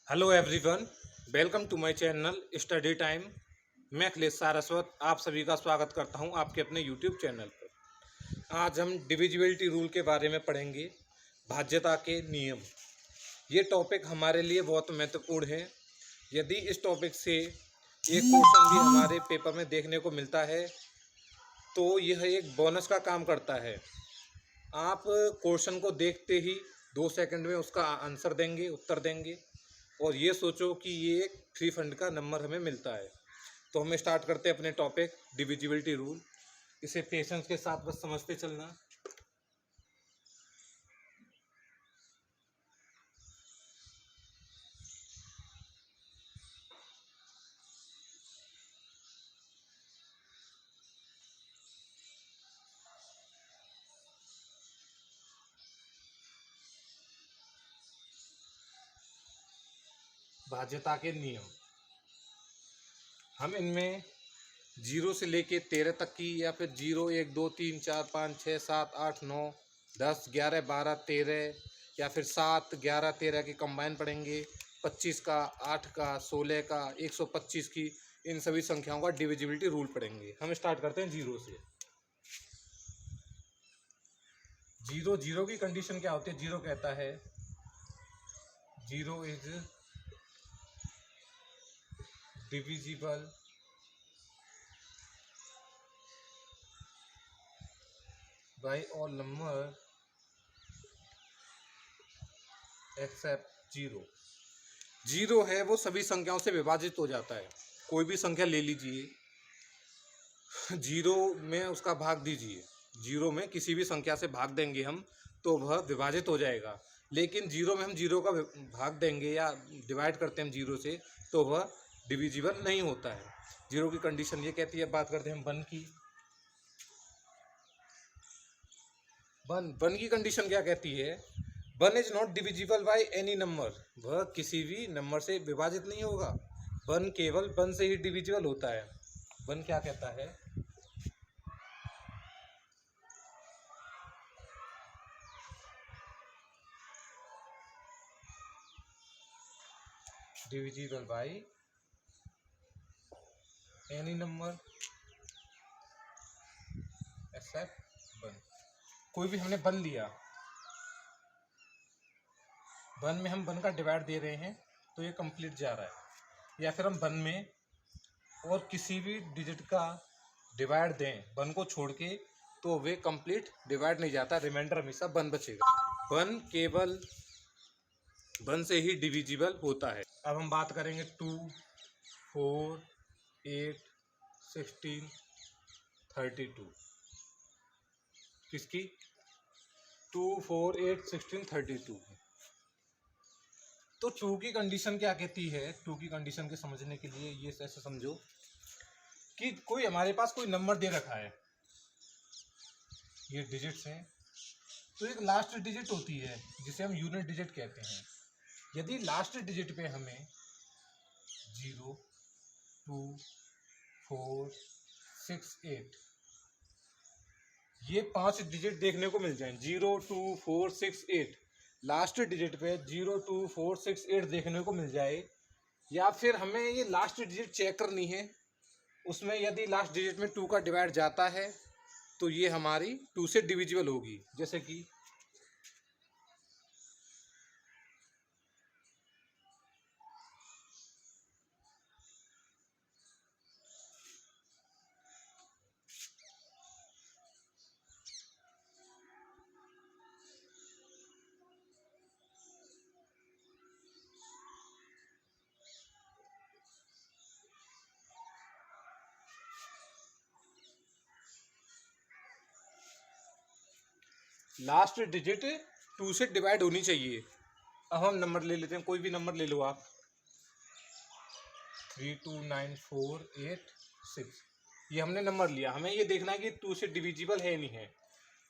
Hello everyone, welcome to my channel study time. मैं अखिलेश सारस्वत आप सभी का स्वागत करता हूं आपके अपने यूट्यूब चैनल पर। आज हम डिविजिबिलिटी रूल के बारे में पढ़ेंगे, भाज्यता के नियम। ये टॉपिक हमारे लिए बहुत महत्वपूर्ण है। यदि इस टॉपिक से एक क्वेश्चन भी हमारे पेपर में देखने को मिलता है तो यह एक बोनस का काम करता है। आप क्वेश्चन को देखते ही 2 सेकंड में उसका आंसर देंगे, उत्तर देंगे, और ये सोचो कि ये एक फ्री फंड का नंबर हमें मिलता है। तो हम स्टार्ट करते हैं अपने टॉपिक डिविजिबिलिटी रूल। इसे पेशेंस के साथ बस समझते चलना। भाज्यता के नियम, हम इनमें 0 से लेके 13 तक की, या फिर 0, 1, 2, 3, 4, 5, 6, 7, 8, 9, 10, 11, 12, 13, या फिर 7, 11, 13 की कंबाइन पढ़ेंगे, 25 का, 8 का, 16 का, 125 की, इन सभी संख्याओं का डिविजिबिलिटी रूल पढ़ेंगे। हम स्टार्ट करते हैं 0 से। जीरो जीरो की कंडीशन क्या होती है? जीरो कहता है zero is divisible by all number except zero. Zero है वो सभी संख्याओं से विभाजित हो जाता है। कोई भी संख्या ले लीजिए, जीरो में उसका भाग दीजिए, जीरो में किसी भी संख्या से भाग देंगे हम तो वह विभाजित हो जाएगा। लेकिन जीरो में हम जीरो का भाग देंगे या डिवाइड करते हैं हम जीरो से तो वह डिविजिबल नहीं होता है। जीरो की कंडीशन ये कहती है। बात करते हैं हम वन की। वन वन की कंडीशन क्या कहती है? One is not divisible by any number. वह किसी भी नंबर से विभाजित नहीं होगा। वन केवल वन से ही डिविजिबल होता है। वन क्या कहता है? Divisible by any number except one. कोई भी हमने वन लिया, वन में हम वन का डिवाइड दे रहे हैं तो ये कंप्लीट जा रहा है। या फिर हम वन में और किसी भी डिजिट का डिवाइड दें वन को छोड़ के तो वे कंप्लीट डिवाइड नहीं जाता, रिमाइंडर हमेशा वन बचेगा। वन केवल वन से ही डिविजिबल होता है। अब हम बात करेंगे 2, 4, 8, 16, 32 किसकी? 2, 4, 8, 16, 32। तो टू की कंडीशन क्या कहती है? टू की कंडीशन के समझने के लिए ये ऐसे समझो कि कोई हमारे पास कोई नंबर दे रखा है, ये डिजिट्स हैं, तो एक लास्ट डिजिट होती है जिसे हम यूनिट डिजिट कहते हैं। यदि लास्ट डिजिट पे हमें 0, 2, 4, 6, 8 ये 5 डिजिट देखने को मिल जाए, 0, 2, 4, 6, 8, लास्ट डिजिट पे 0, 2, 4, 6, 8 देखने को मिल जाए, या फिर हमें ये लास्ट डिजिट चेक करनी है, उसमें यदि लास्ट डिजिट में 2 का डिवाइड जाता है तो ये हमारी 2 से डिविजिबल होगी। जैसे कि लास्ट डिजिट 2 से डिवाइड होनी चाहिए। अब हम नंबर ले लेते हैं, कोई भी नंबर ले लो आप, 32948 ये हमने नंबर लिया। हमें ये देखना है कि 2 से डिविजिबल है नहीं है।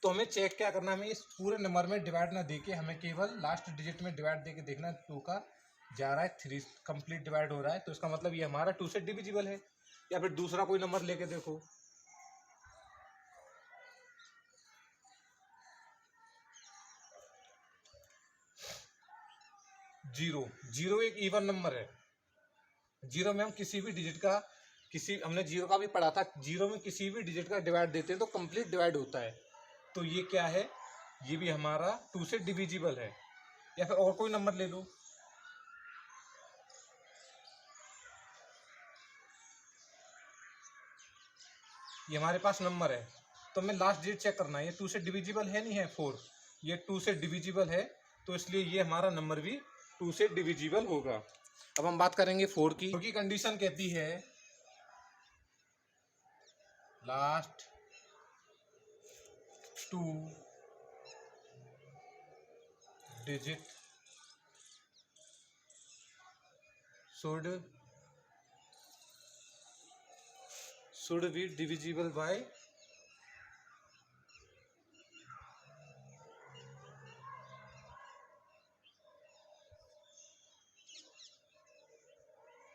तो हमें चेक क्या करना है? हमें इस पूरे नंबर में डिवाइड ना देके हमें केवल लास्ट डिजिट में डिवाइड देके देखना है। 2 का जा रहा है 3 कंप्लीट डिवाइड हो रहा है, तो इसका मतलब ये हमारा 2 से डिविजिबल है। या फिर दूसरा कोई नंबर लेके देखो, जीरो। जीरो एक इवन नंबर है। जीरो में हम किसी भी डिजिट का, किसी, हमने जीरो का भी पढ़ा था, जीरो में किसी भी डिजिट का डिवाइड देते हैं तो कंप्लीट डिवाइड होता है। तो ये क्या है, ये भी हमारा 2 से डिविजिबल है। या फिर और कोई नंबर ले लो, ये हमारे पास नंबर है, तो हमें लास्ट डिजिट चेक करना है। ये 2 से डिविजिबल है, नहीं है 4, ये 2 से डिविजिबल है, तो इसलिए ये हमारा नंबर भी 2 से डिविजिबल होगा। अब हम बात करेंगे 4 की। 4 की कंडीशन कहती है last 2 digit should be divisible by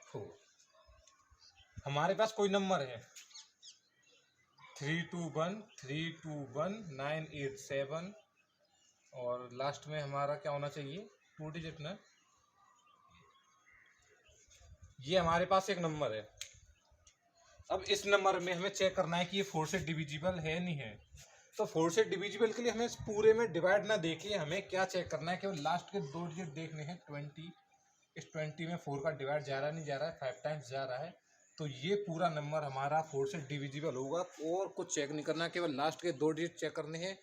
4। हमारे पास कोई नंबर है 321987 और लास्ट में हमारा क्या होना चाहिए, 2 डिजिट ना। ये हमारे पास एक नंबर है। अब इस नंबर में हमें चेक करना है कि ये 4 से डिविजिबल है नहीं है। तो 4 से डिविजिबल के लिए हमें इस पूरे में डिवाइड ना देके हमें क्या चेक करना है, केवल लास्ट के 2 डिजिट देखने हैं। 20, इस 20 में 4 का डिवाइड जा रहा नहीं जा रहा है, 5 टाइम्स जा रहा है, तो ये पूरा नंबर हमारा 4 से डिविजिबल होगा। और कुछ चेक नहीं करना, केवल लास्ट के 2 डिजिट चेक करने हैं।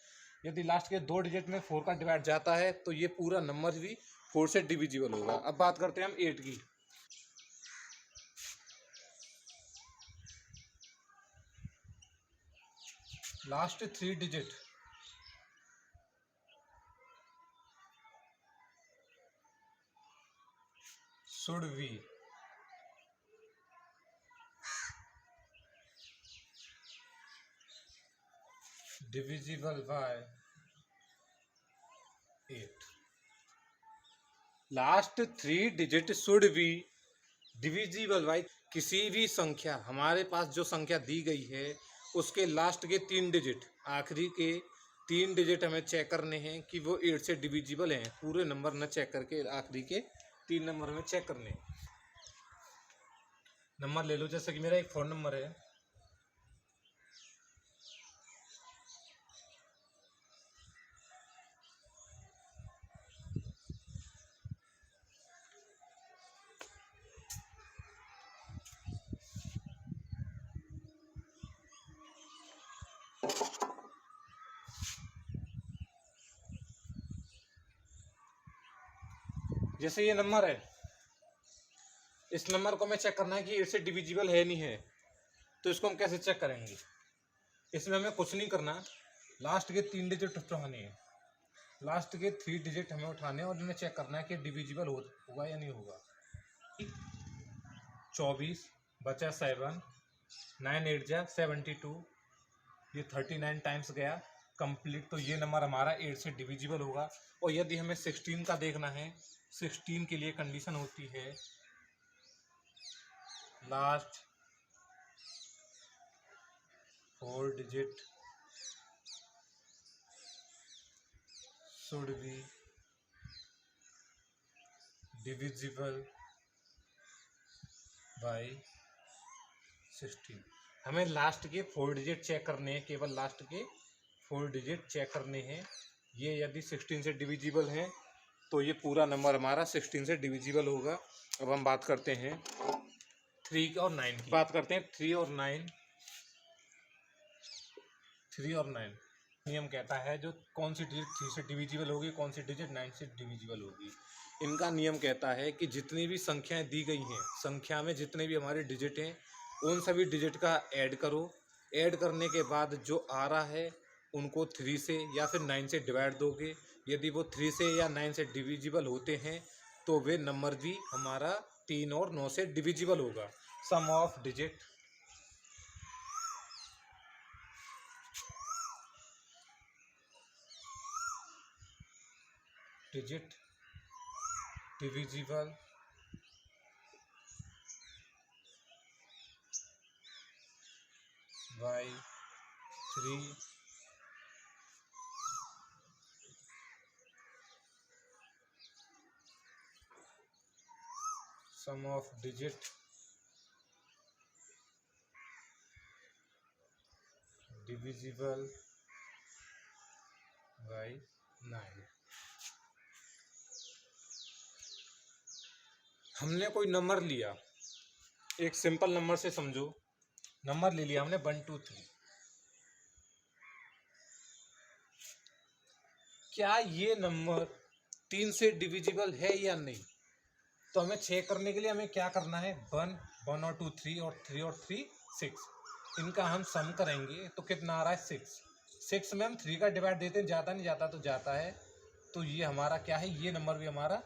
यदि लास्ट के 2 डिजिट में 4 का डिवाइड जाता है तो ये पूरा नंबर भी 4 से डिविजिबल होगा। अब बात करते हैं हम 8 की। Last 3 digit should be divisible by 8। Last 3 digit should be divisible by, किसी भी संख्या, हमारे पास जो संख्या दी गई है उसके लास्ट के 3 डिजिट, आखिरी के 3 डिजिट हमें चेक करने हैं कि वो 8 से डिविजिबल हैं। पूरे नंबर न चेक करके आखिरी के 3 नंबर हमें चेक करने हैं। नंबर ले लो, जैसे कि मेरा एक फ़ोन नंबर है, जैसे ये नंबर है, इस नंबर को हमें चेक करना है कि 8 से डिविजिबल है नहीं है। तो इसको हम कैसे चेक करेंगे, इसमें हमें कुछ नहीं करना, लास्ट के 3 डिजिट उठाने हैं। लास्ट के 3 डिजिट हमें उठाने हैं और इन्हें चेक करना है कि डिविजिबल होगा या नहीं होगा। 24 बचा 7, 9 8 जा 72, ये 39 टाइम्स गया कंप्लीट। तो ये नंबर हमारा 8 से डिविजिबल होगा। और यदि हमें 16 का देखना है, 16 के लिए कंडीशन होती है last 4 digit should be divisible by 16। हमें लास्ट के 4 डिजिट चेक करने हैं, केवल लास्ट के 4 डिजिट चेक करने हैं। ये यदि 16 से डिविजिबल है तो ये पूरा नंबर हमारा 16 से डिविजिबल होगा। अब हम बात करते हैं 3 और 9 की। बात करते हैं 3 और 9। 3 और 9 नियम कहता है जो कौन सी डिजिट 3 से डिविजिबल होगी, कौन सी डिजिट 9 से डिविजिबल होगी। इनका नियम कहता है कि जितनी भी संख्याएं दी गई हैं, संख्या में जितने भी हमारे डिजिट हैं, उन सभी डिजिट का ऐड करो। ऐड करने के बाद जो आ रहा है उनको 3 से या फिर 9 से डिवाइड दोगे। यदि वो 3 से या 9 से डिविजिबल होते हैं तो वे नंबर भी हमारा 3 और 9 से डिविजिबल होगा। Sum of digit divisible by 3 . Sum of digit divisible by 9। हमने कोई नंबर लिया, एक सिंपल नंबर से समझो, नंबर ले लिया हमने 1 2 3। क्या ये नंबर 3 से डिविजिबल है या नहीं? तो हमें चेक करने के लिए हमें क्या करना है, 1 1 और 2 3 और 3 और 3 6, इनका हम सम करेंगे तो कितना आ रहा है 6 में हम 3 का डिवाइड देते हैं, जाता नहीं जाता तो जाता है, तो ये हमारा क्या है, ये नंबर भी हमारा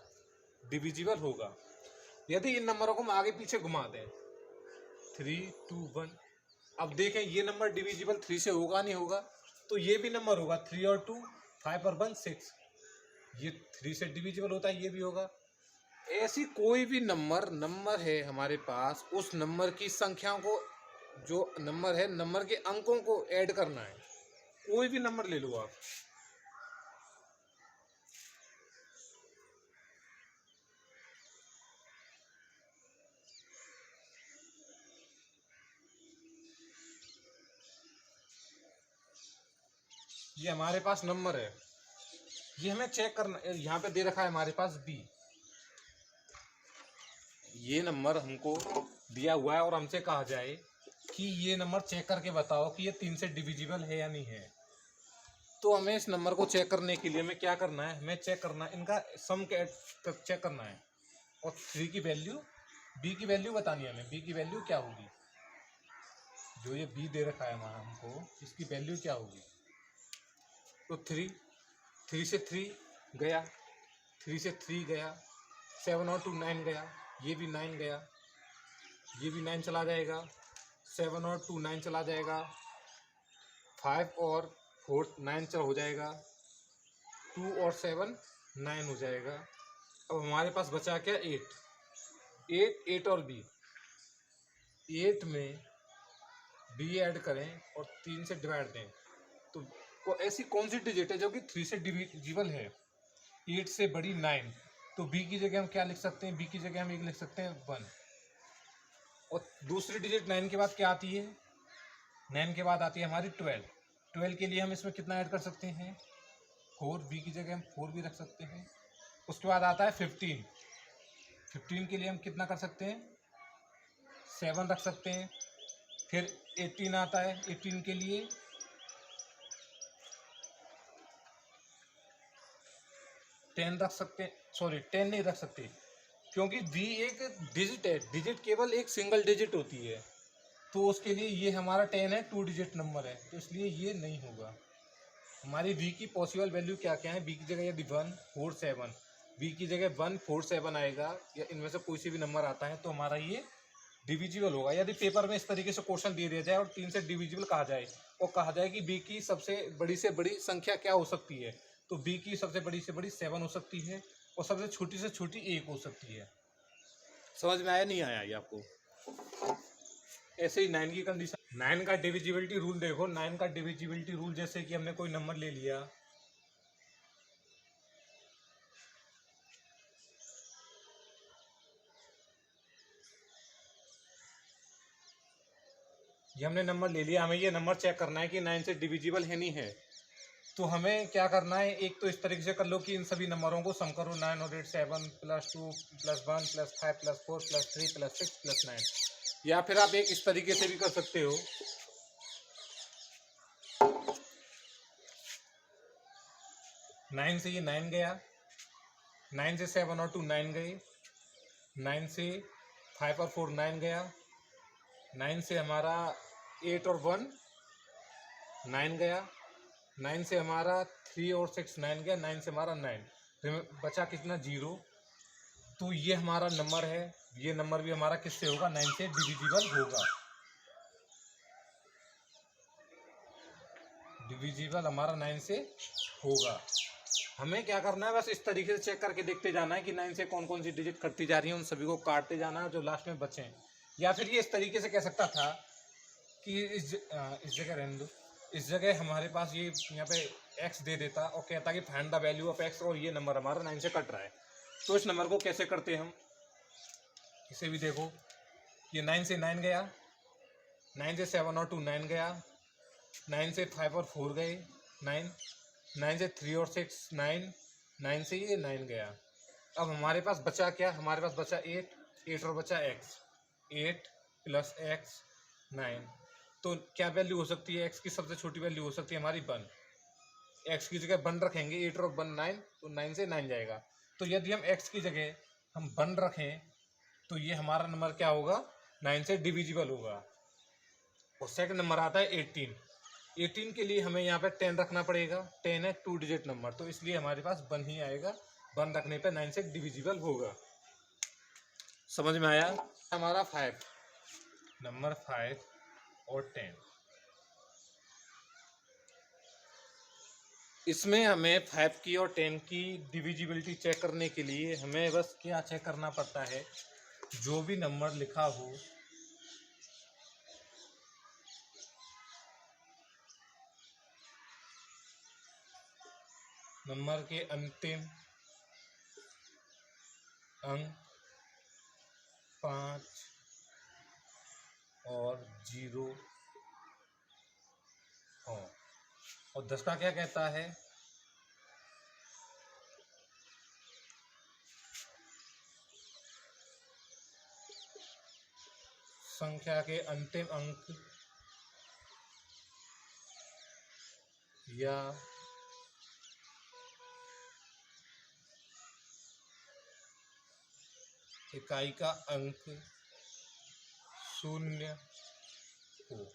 डिविजिबल होगा। यदि इन नंबरों को हम आगे पीछे घुमा दें 3 2 1, अब देखें ये नंबर डिविजिबल 3 से होगा नहीं होगा, तो ये भी नंबर होगा 3 और 2 5 और 1 6, ये 3 से डिविजिबल होता है, ये भी होगा। ऐसी कोई भी नंबर है हमारे पास, उस नंबर की संख्याओं को, जो नंबर है नंबर के अंकों को ऐड करना है, कोई भी नंबर ले लो आप। ये हमारे पास नंबर है, ये हमें चेक करना, यहाँ पे दे रखा है हमारे पास b, ये नंबर हमको दिया हुआ है और हमसे कहा जाए कि ये नंबर चेक करके बताओ कि ये 3 से डिविजिबल है या नहीं है। तो हमें इस नंबर को चेक करने के लिए हमें क्या करना है, हमें चेक करना है, इनका सम चेक करना है, और 3 की वैल्यू, b की वैल्यू बतानी है हमें, b की वैल्यू क्या होगी, जो ये b दे रखा है हमारा हमको, इसकी वैल्यू क्या होगी। तो 3 से 3 गया, 3 से 3 गया, 7 और 2 9 गया, ये भी 9 गया, ये भी 9 चला जाएगा, 7 और 2 9 चला जाएगा, 5 और 4 9 चला हो जाएगा, 2 और 7 9 हो जाएगा। अब हमारे पास बचा क्या, 8 और b, 8 में b ऐड करें और 3 से डिवाइड दें, तो वो ऐसी कौन सी डिजिट है जो कि 3 से डिविजिबल है, 8 से बड़ी 9, तो b की जगह हम क्या लिख सकते हैं, b की जगह हम एक लिख सकते हैं 1, और दूसरी डिजिट 9 के बाद क्या आती है, 9 के बाद आती है हमारी 12 के लिए हम इसमें कितना ऐड कर सकते हैं 4, b की जगह हम 4 भी रख सकते हैं। उसके बाद आता है 15 के लिए हम कितना कर सकते हैं 7 रख सकते हैं। फिर 18 आता है, 18 के लिए 10 रख सकते हैं, सॉरी 10 नहीं रख सकते, क्योंकि v एक डिजिट है, डिजिट केवल एक सिंगल डिजिट होती है, तो उसके लिए ये हमारा 10 है, 2 डिजिट नंबर है, तो इसलिए ये नहीं होगा। हमारी v की पॉसिबल वैल्यू क्या क्या है, b की जगह यदि 1 4 7, b की जगह 1 4 7 आएगा, या इनमें से कोई सी भी नंबर आता है तो हमारा ये डिविजिबल होगा। यदि पेपर में इस तरीके से क्वेश्चन दे दिया जाए और 3 से डिविजिबल कहा जाए और कहा जाए कि b की सबसे बड़ी से बड़ी संख्या क्या हो सकती है, तो b की सबसे बड़ी से बड़ी 7 हो सकती है और सबसे छोटी से छोटी 1 हो सकती है। समझ में आया नहीं आया ये आपको? ऐसे ही 9 की कंडीशन, 9 का डिविजिबिलिटी रूल देखो, 9 का डिविजिबिलिटी रूल, जैसे कि हमने कोई नंबर ले लिया, ये हमने नंबर ले लिया, हमें ये नंबर चेक करना है कि 9 से डिविजिबल है नहीं है। तो हमें क्या करना है, एक तो इस तरीके से कर लो कि इन सभी नंबरों को सम करो, 9 और 8 7 + 2 + 1 + 5 + 4 + 3 + 6 + 9, या फिर आप एक इस तरीके से भी कर सकते हो, 9 से ये 9 गया, 9 से 7 और 2 9 गए, 9 से 5 और 4 9 गया, 9 से हमारा 8 और 1 9 गया, 9 से हमारा 3 और 6 9 गया, 9 से हमारा 9, फिर बचा कितना 0। तो ये हमारा नंबर है, ये नंबर भी हमारा किससे होगा, 9 से डिविजिबल होगा। डिविजिबल हमारा 9 से होगा। हमें क्या करना है, बस इस तरीके से चेक करके देखते जाना है कि 9 से कौन कौन सी डिजिट कटती जा रही है, उन सभी को काटते जाना है जो लास्ट में बचे। या फिर ये इस तरीके से कह सकता था कि इस जगह रहने दो, इस जगह हमारे पास ये यहाँ पे x दे देता और कहता कि find the value of x, और ये नंबर हमारा 9 से कट रहा है। तो इस नंबर को कैसे करते हैं हम, इसे भी देखो, ये 9 से 9 गया, 9 से 7 और 2 9 गया, 9 से 5 और 4 गए 9, 9 से 3 और 6 9, 9 से ये 9 गया। अब हमारे पास बचा क्या, हमारे पास बचा 8 और बचा x, 8 + x 9। तो क्या वैल्यू हो सकती है, x की सबसे छोटी वैल्यू हो सकती है हमारी 1। x की जगह 1 रखेंगे, 8 और 1 9, तो 9 से 9 जाएगा। तो यदि हम x की जगह हम 1 रखें तो ये हमारा नंबर क्या होगा, 9 से डिविजिबल होगा। और सेकंड नंबर आता है 18। 18 के लिए हमें यहाँ पे 10 रखना पड़ेगा, 10 है 2 डिजिट नंबर, तो इसलिए हमारे पास 1 ही आएगा। 1 रखने पे 9 से डिविजिबल होगा। समझ में आया। हमारा 5, नंबर 5 और 10, इसमें हमें 5 की और 10 की डिविजिबिलिटी चेक करने के लिए हमें बस क्या चेक करना पड़ता है, जो भी नंबर लिखा हो नंबर के अंतिम अंक 5 और 0 हो। और 10 का क्या कहता है, संख्या के अंतिम अंक या इकाई का अंक 0 हो।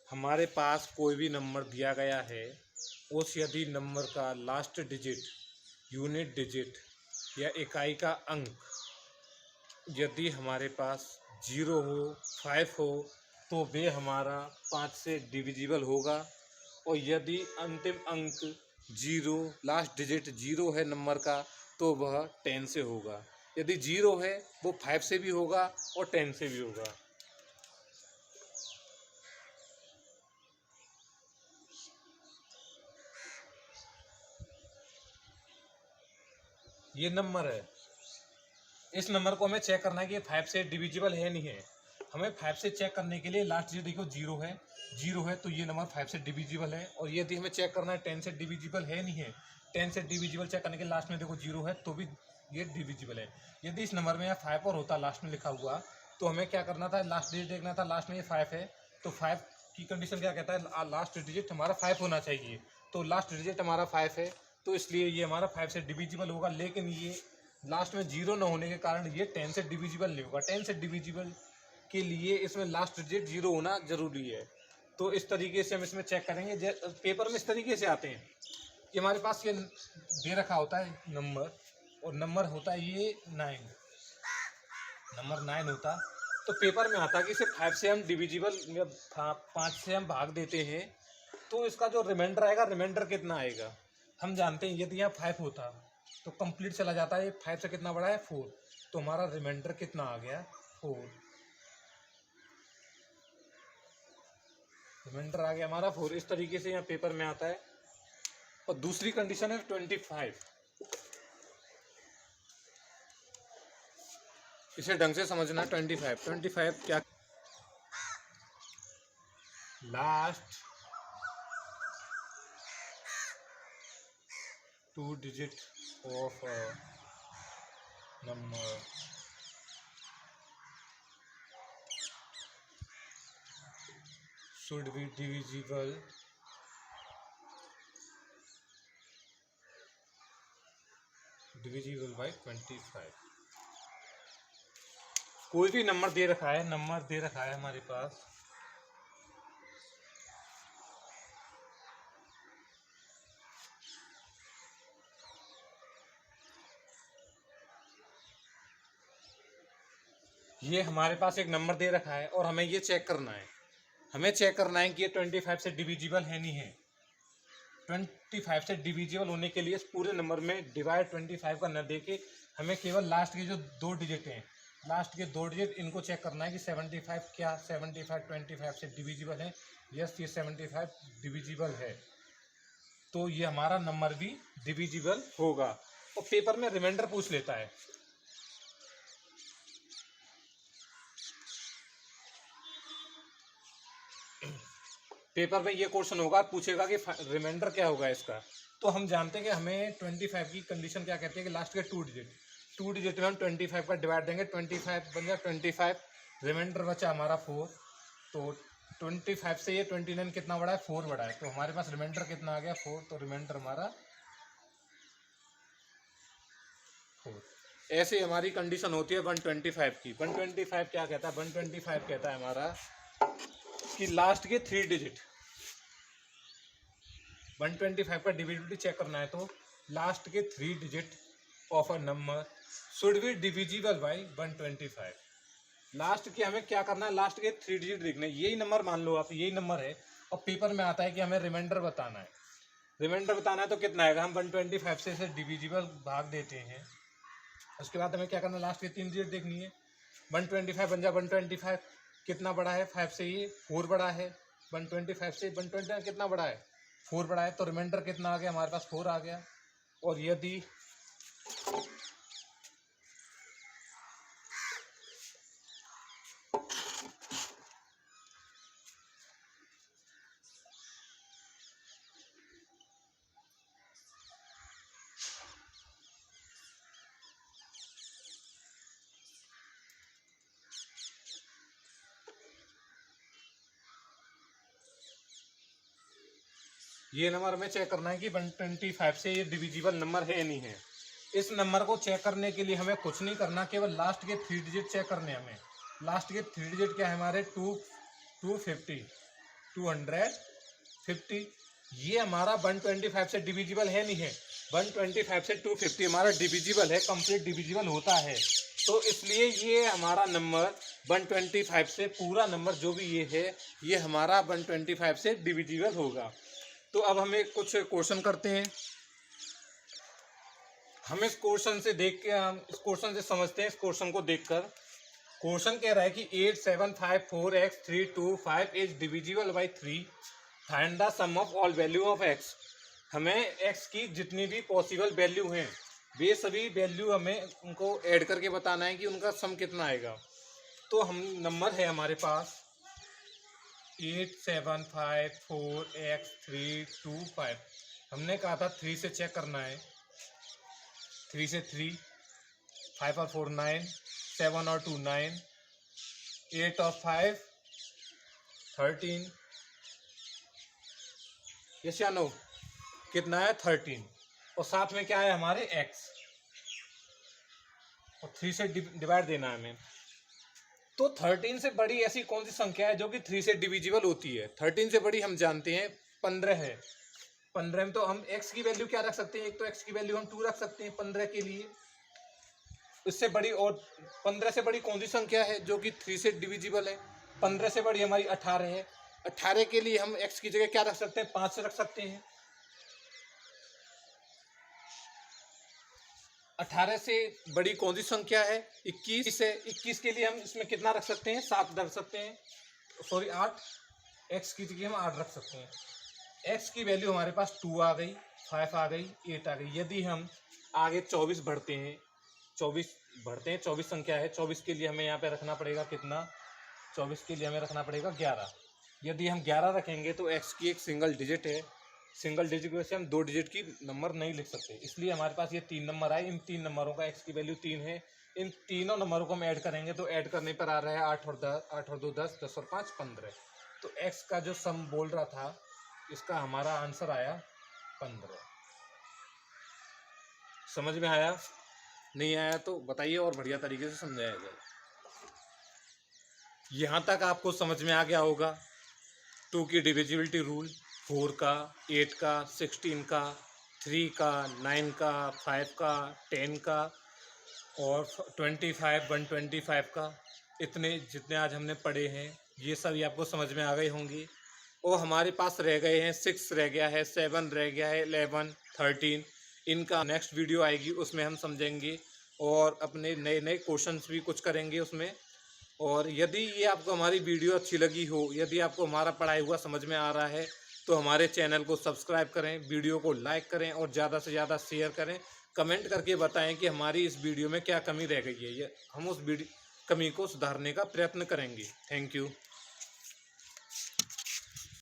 हमारे पास कोई भी नंबर दिया गया है, उस यदि नंबर का लास्ट डिजिट, यूनिट डिजिट या इकाई का अंक यदि हमारे पास 0 हो, 5 हो, तो वे हमारा 5 से डिविजिबल होगा। और यदि अंतिम अंक 0, लास्ट डिजिट 0 है नंबर का, तो वह 10 से होगा। यदि 0 है वो 5 से भी होगा और 10 से भी होगा। ये नंबर है, इस नंबर को हमें चेक करना है कि ये 5 से डिविजिबल है नहीं है। हमें 5 से चेक करने के लिए लास्ट डिजिट देखो 0 है, 0 है तो ये नंबर 5 से डिविजिबल है। और यदि हमें चेक करना है 10 से डिविजिबल है नहीं है, 10 से डिविजिबल चेक करने के लास्ट में देखो 0 है तो भी ये डिविजिबल है। यदि इस नंबर में यहाँ 5 और होता लास्ट में लिखा हुआ, तो हमें क्या करना था, लास्ट डिजिट देखना था, लास्ट में ये 5 है तो 5 की कंडीशन क्या कहता है, लास्ट डिजिट हमारा 5 होना चाहिए। तो लास्ट डिजिट हमारा 5 है, तो इसलिए ये हमारा 5 से डिविजिबल होगा। लेकिन ये लास्ट में 0 न होने के कारण ये 10 से डिविजिबल नहीं होगा। 10 से डिविजिबल के लिए इसमें लास्ट डिजिट 0 होना जरूरी है। तो इस तरीके से हम इसमें चेक करेंगे। पेपर में इस तरीके से आते हैं कि हमारे पास ये दे रखा होता है नंबर, और नंबर होता है ये 9, नंबर 9 होता, तो पेपर में आता कि इसे 5 से हम डिविजिबल, 5 से हम भाग देते हैं, तो इसका जो रिमाइंडर आएगा, रिमाइंडर कितना आएगा हम जानते हैं। यदि यहाँ 5 होता तो कंप्लीट चला जाता है, 5 से कितना बड़ा है 4, तो हमारा रिमाइंडर कितना आ गया 4, रिमाइंडर आ गया हमारा 4। इस तरीके से यहाँ पेपर में आता है। और दूसरी कंडीशन है 25, इसे ढंग से समझना। 25 क्या, last 2 digit of number should be divisible by 25। कोई भी नंबर दे रखा है, नंबर दे रखा है हमारे पास, ये हमारे पास एक नंबर दे रखा है और हमें ये चेक करना है, हमें चेक करना है कि ये 25 से डिविजिबल है नहीं है। 25 से डिविजिबल होने के लिए इस पूरे नंबर में डिवाइड 25 का न देके हमें केवल लास्ट के जो 2 डिजिट हैं, लास्ट के 2 डिजिट इनको चेक करना है कि 75 क्या 75 25 से डिविजिबल है। यस, ये 75 डिविजिबल है, तो ये हमारा नंबर भी डिविजिबल होगा। और पेपर में रिमाइंडर पूछ लेता है, पेपर में ये क्वेश्चन होगा, पूछेगा कि रिमाइंडर क्या होगा इसका। तो हम जानते हैं कि हमें 25 की कंडीशन क्या कहती है कि लास्ट के 2 डिजिट में हम 25 का डिवाइड देंगे, 25 बन जाए 25, रिमाइंडर बचा हमारा 4। तो 25 से ये 29 कितना बड़ा है, 4 बड़ा है। तो हमारे पास रिमाइंडर कितना आ गया, 4। तो रिमाइंडर हमारा 4। ऐसे हमारी कंडीशन होती है 125 की। 125 क्या कहता है, 125 कहता है हमारा कि लास्ट के 3 डिजिट, 125 का डिविजिबिलिटी चेक करना है तो लास्ट के 3 digit of a number should be divisible by 125। Last के हमें क्या करना है, लास्ट के 3 डिजिट देखने, यही नंबर मान लो आप, यही नंबर है और पेपर में आता है कि हमें रिमाइंडर बताना है। रिमाइंडर बताना है तो कितना आएगा, हम 125 से इसे डिविजिबल भाग देते हैं। उसके बाद हमें क्या करना है, लास्ट के 3 डिजिट देखनी है। 125 बन जाए 125 कितना बड़ा है, 5 से ये 4 बड़ा है। 125 से 125 कितना बड़ा है, 4 बड़ा है। तो रिमाइंडर कितना आ गया, हमारे पास 4 आ गया। और यदि ये नंबर हमें चेक करना है कि 125 से ये डिविजिबल नंबर है नहीं है। इस नंबर को चेक करने के लिए हमें कुछ नहीं करना, केवल लास्ट के 3 डिजिट चेक करने हमें। लास्ट के 3 डिजिट क्या है हमारे, 250। ये हमारा 125 से डिविजिबल है नहीं है। 125 से 250 हमारा डिविजिबल है, कंप्लीट डिविजिबल होता है। तो इसलिए ये हमारा नंबर 125 से, पूरा नंबर जो भी ये है, ये हमारा 125 से डिविजिबल होगा। तो अब हमें कुछ क्वेश्चन करते हैं। हम इस क्वेश्चन से देख के, हम इस क्वेश्चन से समझते हैं। इस क्वेश्चन को देखकर क्वेश्चन कह रहा है कि 8754x325 is divisible by 3, find the sum of all value of x। हमें x की जितनी भी पॉसिबल वैल्यू हैं, वे सभी वैल्यू हमें उनको ऐड करके बताना है कि उनका सम कितना आएगा। तो हम नंबर है हमारे पास 8754x325। हमने कहा था 3 से चेक करना है, 3 से 3, 5 और 4 9, 7 और 2 9, 8 और 5 13, यस या नो, कितना है 13। और साथ में क्या है हमारे x, और 3 से डिवाइड देना है हमें। तो 13 से बड़ी ऐसी कौन सी संख्या है जो कि 3 से डिविजिबल होती है। 13 से बड़ी हम जानते हैं 15 है। 15 में तो हम x की वैल्यू क्या रख सकते हैं, एक तो x की वैल्यू हम 2 रख सकते हैं 15 के लिए। इससे बड़ी, और 15 से बड़ी कौन सी संख्या है जो कि 3 से डिविजिबल है। 15 से बड़ी हमारी 18 है। 18 के लिए हम x की जगह क्या रख सकते हैं, 5 से रख सकते हैं। 18 से बड़ी कौन सी संख्या है, 21 है। 21 के लिए हम इसमें कितना रख सकते हैं, 7 रख सकते हैं, सॉरी 8। x की जगह हम 8 रख सकते हैं। x की वैल्यू हमारे पास 2 आ गई, 5 आ गई, 8 आ गई। यदि हम आगे 24 बढ़ते हैं, 24 संख्या है, 24 के लिए हमें यहाँ पे रखना पड़ेगा कितना, 24 के लिए हमें रखना पड़ेगा 11। यदि हम 11 रखेंगे तो x की एक सिंगल डिजिट है, सिंगल डिजिट की वजह से हम 2 डिजिट की नंबर नहीं लिख सकते। इसलिए हमारे पास ये 3 नंबर आए। इन 3 नंबरों का x की वैल्यू 3 है। इन तीनों नंबरों को हम ऐड करेंगे तो ऐड करने पर आ रहा है 8 और 10, 8 और 2 10, 10 और 5 15। तो x का जो सम बोल रहा था, इसका हमारा आंसर आया 15। समझ में आया? नहीं आया तो बताइए और बढ़िया तरीके से समझाया जाए। यहाँ तक आपको समझ में आ गया होगा 2 की डिविजिबिलिटी रूल, 4 का, 8 का, 16 का, 3 का, 9 का, 5 का, 10 का और 25, 125 का। इतने जितने आज हमने पढ़े हैं ये सभी आपको समझ में आ गए होंगे। और हमारे पास रह गए हैं 6 रह गया है, 7 रह गया है, 11, 13। इनका नेक्स्ट वीडियो आएगी, उसमें हम समझेंगे और अपने नए नए क्वेश्चंस भी कुछ करेंगे उसमें। और यदि ये आपको हमारी वीडियो अच्छी लगी हो, यदि आपको हमारा पढ़ाई हुआ समझ में आ रहा है, तो हमारे चैनल को सब्सक्राइब करें, वीडियो को लाइक करें और ज़्यादा से ज़्यादा शेयर करें। कमेंट करके बताएं कि हमारी इस वीडियो में क्या कमी रह गई है, हम उस कमी को सुधारने का प्रयत्न करेंगे। Thank you.